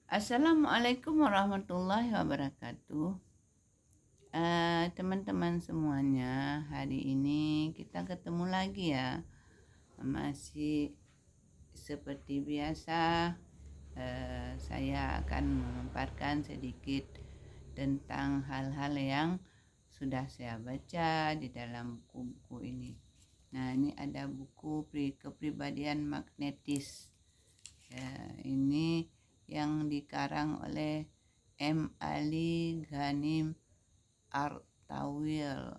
Assalamualaikum warahmatullahi wabarakatuh. Teman-teman semuanya, hari ini kita ketemu lagi ya. Masih seperti biasa, saya akan memaparkan sedikit tentang hal-hal yang sudah saya baca di dalam buku-buku ini. Nah, ini ada buku kepribadian magnetis. Ini yang dikarang oleh M. Ali Ghanim Artawil,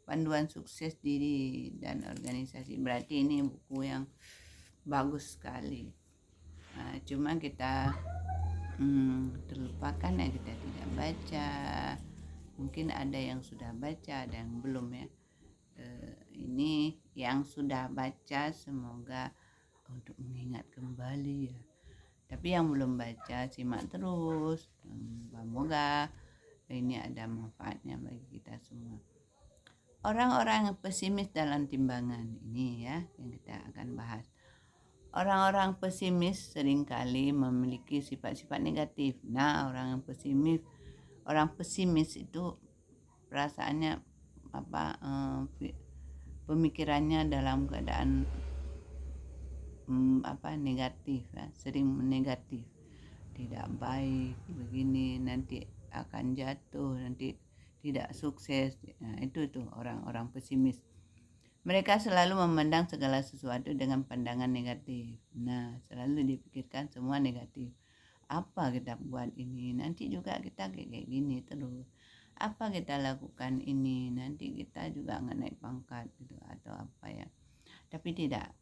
Panduan Sukses Diri dan Organisasi. Berarti ini buku yang bagus sekali. Cuma kita terlupakan ya, kita tidak baca. Mungkin ada yang sudah baca, ada yang belum ya. Ini yang sudah baca semoga untuk mengingat kembali ya. Tapi yang belum baca simak terus. Semoga ini ada manfaatnya bagi kita semua. Orang-orang yang pesimis dalam timbangan ini ya yang kita akan bahas. Orang-orang pesimis seringkali memiliki sifat-sifat negatif. Nah, orang pesimis itu perasaannya pemikirannya dalam keadaan negatif ya, sering negatif, tidak baik begini, nanti akan jatuh, nanti tidak sukses. Nah, itu orang-orang pesimis. Mereka selalu memandang segala sesuatu dengan pandangan negatif. Nah, selalu dipikirkan semua negatif. Apa kita buat ini, nanti juga kita kayak gini terus. Apa kita lakukan ini, nanti kita juga nggak naik pangkat gitu atau apa ya. Tapi tidak.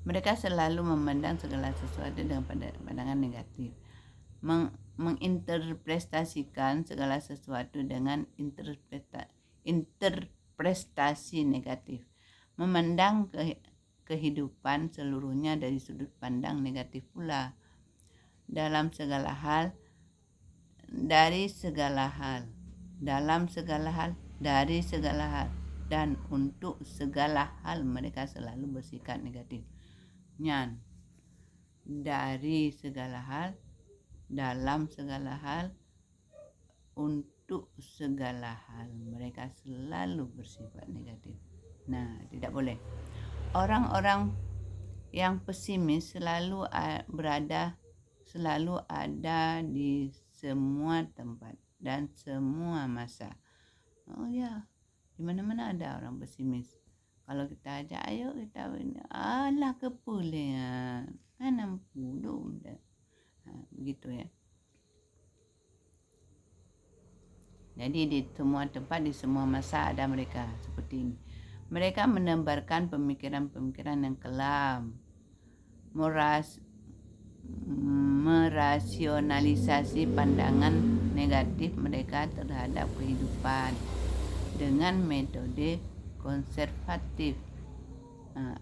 Mereka selalu memandang segala sesuatu dengan pandangan negatif. Menginterpretasikan segala sesuatu dengan interpretasi negatif. Memandang kehidupan seluruhnya dari sudut pandang negatif pula. Dalam segala hal, dari segala hal, dalam segala hal, dari segala hal, dan untuk segala hal mereka selalu bersikap negatif. Dari segala hal, dalam segala hal, untuk segala hal mereka selalu bersifat negatif. Nah, tidak boleh. Orang-orang yang pesimis selalu ada di semua tempat dan semua masa. Oh ya, di mana-mana ada orang pesimis. Kalau kita ajak, ayo kita alah kepulian, mana bodoh udah. Begitu ya. Jadi di semua tempat, di semua masa ada mereka seperti ini. Mereka menebarkan pemikiran-pemikiran yang kelam, merasionalisasi pandangan negatif mereka terhadap kehidupan dengan metode konservatif.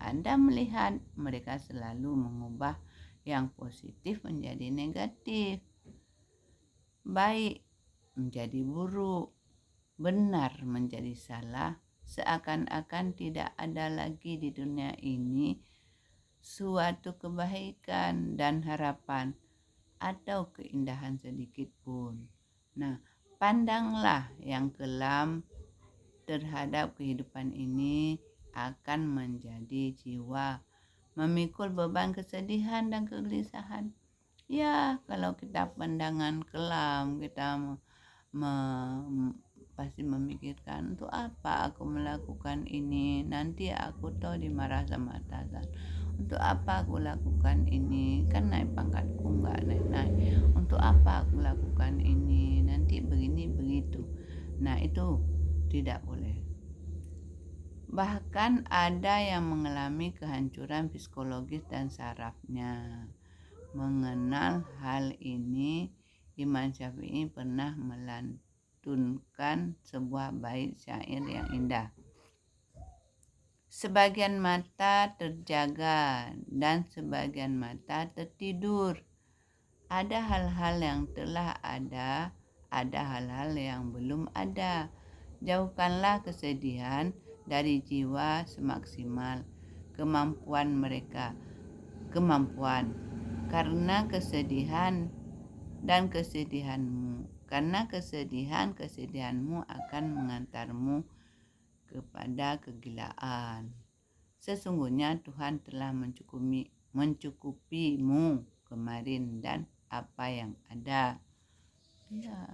Anda melihat mereka selalu mengubah yang positif menjadi negatif, baik menjadi buruk, benar menjadi salah, seakan-akan tidak ada lagi di dunia ini suatu kebaikan dan harapan atau keindahan sedikit pun. Nah, pandanglah yang kelam terhadap kehidupan ini akan menjadi jiwa memikul beban kesedihan dan kegelisahan. Ya, kalau kita pandangan kelam, kita pasti memikirkan, untuk apa aku melakukan ini, nanti aku tahu dimarah sama atasan. Untuk apa aku lakukan ini, kan naik pangkatku nggak naik-naik. Untuk apa aku lakukan ini, nanti begini begitu. Nah, itu tidak boleh. Bahkan ada yang mengalami kehancuran psikologis dan sarafnya. Mengenal hal ini, Imam Syafi'i pernah melantunkan sebuah bait syair yang indah. Sebagian mata terjaga dan sebagian mata tertidur. Ada hal-hal yang telah ada hal-hal yang belum ada. Jauhkanlah kesedihan dari jiwa semaksimal kemampuan mereka. Karena kesedihanmu akan mengantarmu kepada kegilaan. Sesungguhnya Tuhan telah mencukupimu kemarin dan apa yang ada. Ya,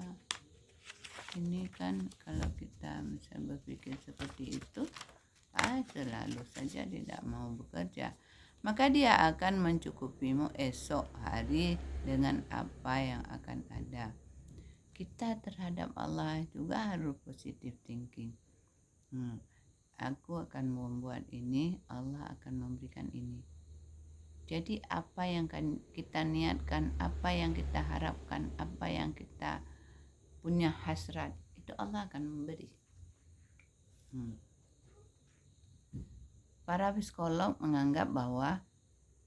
ini kan kalau kita bisa berpikir seperti itu, selalu saja tidak mau bekerja, maka dia akan mencukupimu esok hari dengan apa yang akan ada. Kita terhadap Allah juga harus positive thinking. Aku akan membuat ini, Allah akan memberikan ini. Jadi apa yang kita niatkan, apa yang kita harapkan, apa yang kita punya hasrat, itu Allah akan memberi. Para psikolog menganggap bahwa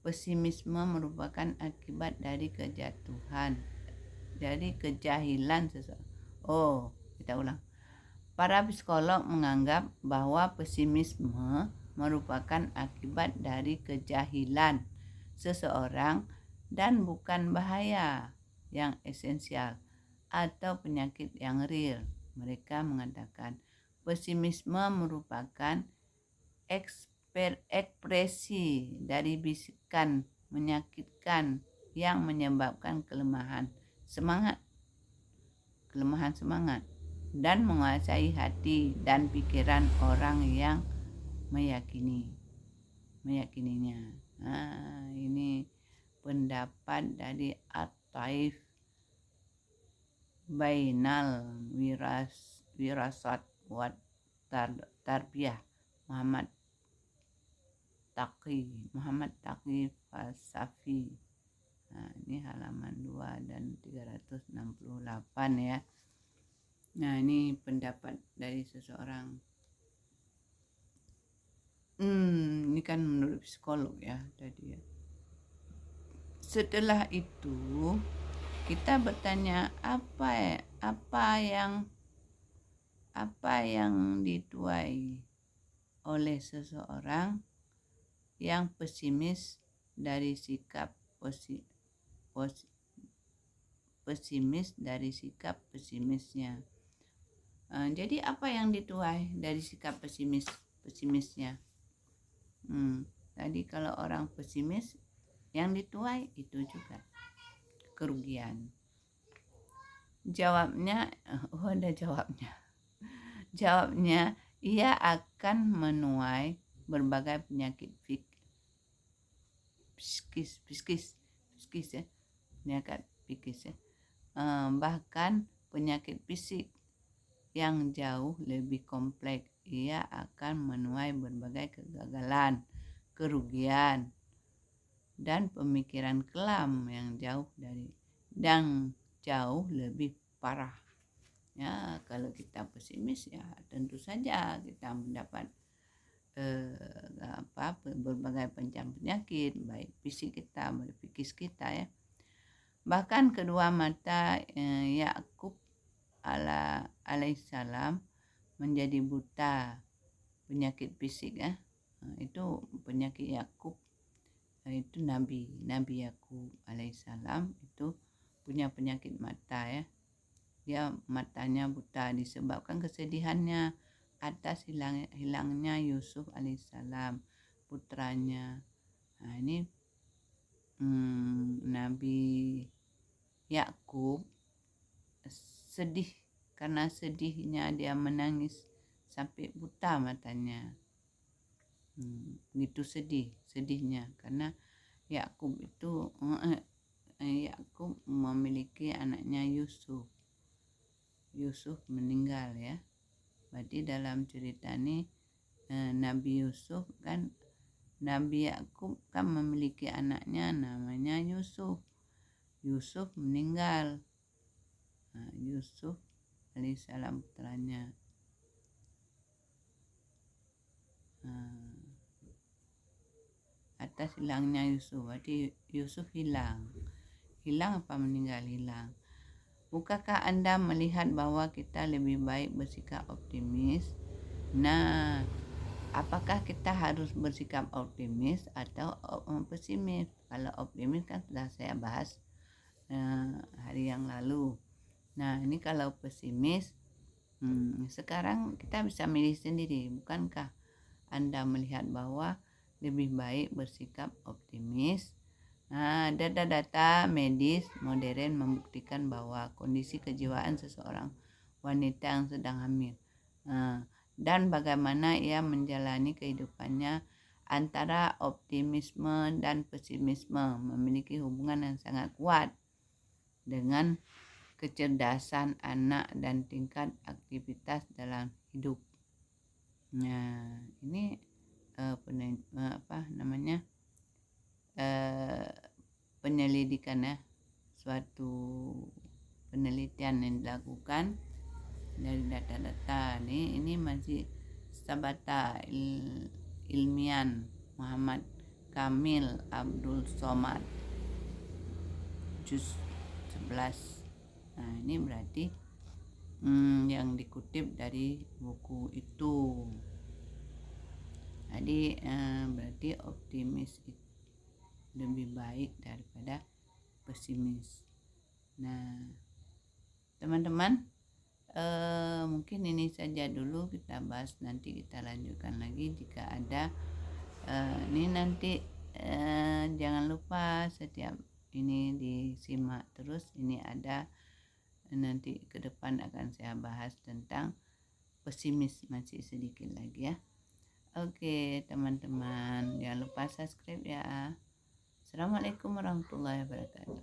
pesimisme merupakan akibat dari kejahilan seseorang. Kita ulang. Para psikolog menganggap bahwa pesimisme merupakan akibat dari kejahilan seseorang dan bukan bahaya yang esensial atau penyakit yang real. Mereka mengatakan pesimisme merupakan ekspresi dari bisikan menyakitkan yang menyebabkan kelemahan semangat dan menguasai hati dan pikiran orang yang meyakininya. Ini pendapat dari At-Taif Bainal Wirasat wa Tarbiyah Muhammad Taqi Falsafi. Ini halaman 2 dan 368 ya. Nah, ini pendapat dari seseorang. Ini kan menurut psikolog ya tadi ya. Setelah itu kita bertanya apa yang dituai oleh seseorang yang pesimis dari sikap pesimisnya. Jadi apa yang dituai dari sikap pesimisnya? Tadi kalau orang pesimis, yang dituai itu juga kerugian. Jawabnya, ada jawabnya. Jawabnya, ia akan menuai berbagai penyakit psikis ya, penyakit psikis ya. Bahkan penyakit fisik yang jauh lebih kompleks. Ia akan menuai berbagai kegagalan, kerugian, dan pemikiran kelam yang jauh lebih parah. Ya, kalau kita pesimis ya tentu saja kita mendapat berbagai macam penyakit, baik fisik kita, baik psikis kita ya. Bahkan kedua mata Yakub alaihissalam menjadi buta, penyakit fisik ya. Itu penyakit Yakub, itu Nabi Yakub alaihissalam itu punya penyakit mata ya. Dia matanya buta disebabkan kesedihannya atas hilangnya Yusuf alaihissalam, putranya. Ini Nabi Yakub sedih, karena sedihnya dia menangis sampai buta matanya. Begitu sedihnya karena Yakub memiliki anaknya Yusuf meninggal ya. Berarti dalam cerita ini Nabi Yusuf kan, Nabi Yakub kan memiliki anaknya namanya Yusuf meninggal. Yusuf alaihissalam putranya. Atas hilangnya Yusuf, berarti Yusuf hilang apa meninggal? Hilang. Bukankah Anda melihat bahwa kita lebih baik bersikap optimis? Nah, apakah kita harus bersikap optimis atau pesimis? Kalau optimis kan sudah saya bahas hari yang lalu. Nah, ini kalau pesimis, sekarang kita bisa milih sendiri, bukankah Anda melihat bahwa lebih baik bersikap optimis? Nah, data-data medis modern membuktikan bahwa kondisi kejiwaan seseorang wanita yang sedang hamil dan bagaimana ia menjalani kehidupannya antara optimisme dan pesimisme memiliki hubungan yang sangat kuat dengan kecerdasan anak dan tingkat aktivitas dalam hidup. Nah, ini penyelidikan ya, suatu penelitian yang dilakukan dari data-data ini masih Sabata Ilmian Muhammad Kamil Abdul Somad juz 11. Nah, ini berarti yang dikutip dari buku itu. Jadi berarti optimis itu lebih baik daripada pesimis. Nah, teman-teman, mungkin ini saja dulu kita bahas, nanti kita lanjutkan lagi jika ada. Ini nanti jangan lupa setiap ini disimak terus. Ini ada nanti ke depan akan saya bahas tentang pesimis masih sedikit lagi ya. Oke teman-teman, jangan lupa subscribe ya. Assalamualaikum warahmatullahi wabarakatuh.